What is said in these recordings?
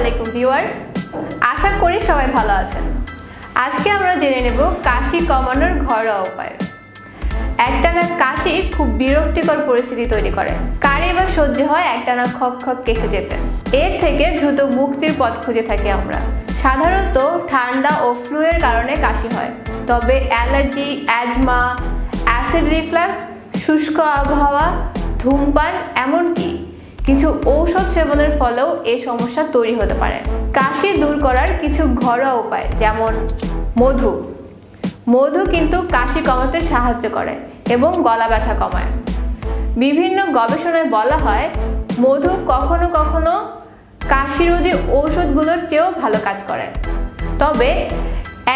আলাইকুম ভিউয়ার্স, আশা করি সবাই ভালো আছেন। আজকে আমরা জেনে নেব কাশি কমানোর ঘরোয়া উপায়। একটানা কাশি খুব বিরক্তিকর পরিস্থিতি তৈরি করে। কার এবার সহ্য হয় একটানা খক খক কেসে যেতে? এর থেকে দ্রুত মুক্তির পথ খুঁজে থাকি আমরা। সাধারণত ঠান্ডা ও ফ্লু এর কারণে কাশি হয়, তবে অ্যালার্জি, অ্যাজমা, অ্যাসিড রিফ্লাক্স, শুষ্ক আবহাওয়া, ধূমপান, এমনকি কিছু ঔষধ সেবনের ফলেও এই সমস্যা তৈরি হতে পারে। কাশি দূর করার কিছু ঘরোয়া উপায়, যেমন মধু কিন্তু কাশি কমাতে সাহায্য করে এবং গলা ব্যথা কমায়। বিভিন্ন গবেষণায় বলা হয় মধু কখনো কখনো কাশিরোধী ঔষধগুলোর চেয়েও ভালো কাজ করে। তবে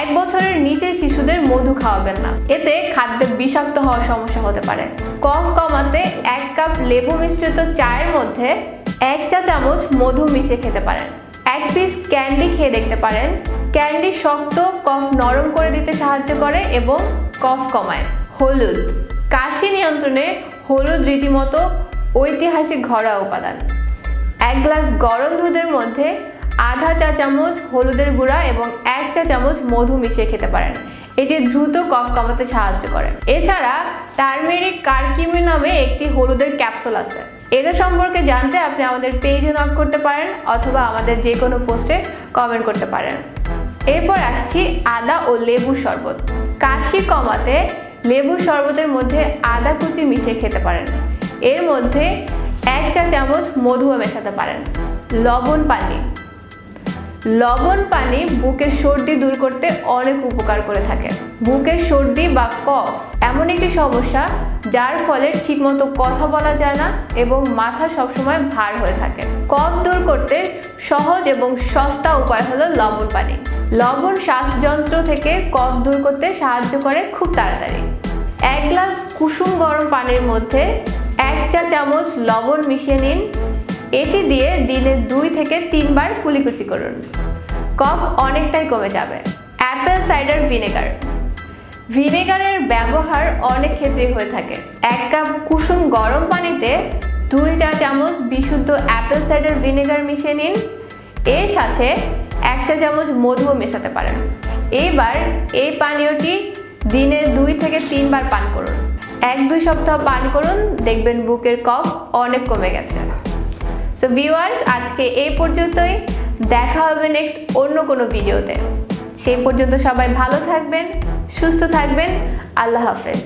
1 বছরের নিচে শিশুদের মধু খাওয়াবেন না, এতে খাদ্যে বিষাক্ত হওয়ার সমস্যা হতে পারে। কফ কমাতে 1 কাপ লেবু মিশ্রিত চায়ের মধ্যে 1 চা চামচ মধু মিশিয়ে খেতে পারেন। 1 পিস ক্যান্ডি খেয়ে দেখতে পারেন। ক্যান্ডি শক্ত কফ নরম করে দিতে সাহায্য করে এবং কফ কমায়। হলুদ, কাশি নিয়ন্ত্রণে হলুদ রীতিমতো ঐতিহাসিক ঘরোয়া উপাদান। 1 গ্লাস গরম দুধের মধ্যে আধা চা চামচ হলুদের গুঁড়া এবং 1 চা চামচ মধু মিশিয়ে খেতে পারেন। এটি দ্রুত কফ কমাতে সাহায্য করে। এছাড়া টার্মেরিক কারকিউমিন নামে একটি হলুদের ক্যাপসুল আছে। এটা সম্পর্কে জানতে আপনি আমাদের পেজে নক করতে পারেন অথবা আমাদের যে কোনো পোস্টে কমেন্ট করতে পারেন। এরপর আসছি আদা ও লেবুর শরবত। কাশি কমাতে লেবুর শরবতের মধ্যে আদা কুচি মিশিয়ে খেতে পারেন। এর মধ্যে 1 চা চামচ মধুও মেশাতে পারেন। লবণ পানি বুকের সর্দি দূর করতে অনেক উপকার করে থাকে। বুকের সর্দি বা কফ এমন একটি সমস্যা যার ফলে ঠিকমতো কথা বলা যায় না এবং মাথা সবসময় ভার হয়ে থাকে। কফ দূর করতে সহজ এবং সস্তা উপায় হলো লবণ পানি। লবণ শ্বাসযন্ত্র থেকে কফ দূর করতে সাহায্য করে খুব তাড়াতাড়ি। 1 গ্লাস কুসুম গরম পানির মধ্যে 1 চা চামচ লবণ মিশিয়ে নিন। এটি দিয়ে দিনে 2 থেকে 3 বার কুলিকুচি করুন। কফ অনেকটাই কমে যাবে। অ্যাপেল সাইডার ভিনেগারের ব্যবহার অনেক ক্ষেত্রেই হয়ে থাকে। 1 কাপ কুসুম গরম পানিতে 2 চা চামচ বিশুদ্ধ অ্যাপেল সাইডার ভিনেগার মিশিয়ে নিন। এর সাথে 1 চা চামচ মধুও মেশাতে পারেন। এবার এই পানীয়টি দিনে 2 থেকে 3 বার পান করুন। 1-2 সপ্তাহ পান করুন, দেখবেন বুকের কফ অনেক কমে গেছে। সো ভিউয়ার্স, আজকে এই পর্যন্তই। দেখা হবে নেক্সট অন্য কোনো ভিডিওতে। সেই পর্যন্ত সবাই ভালো থাকবেন, সুস্থ থাকবেন। আল্লাহ হাফেজ।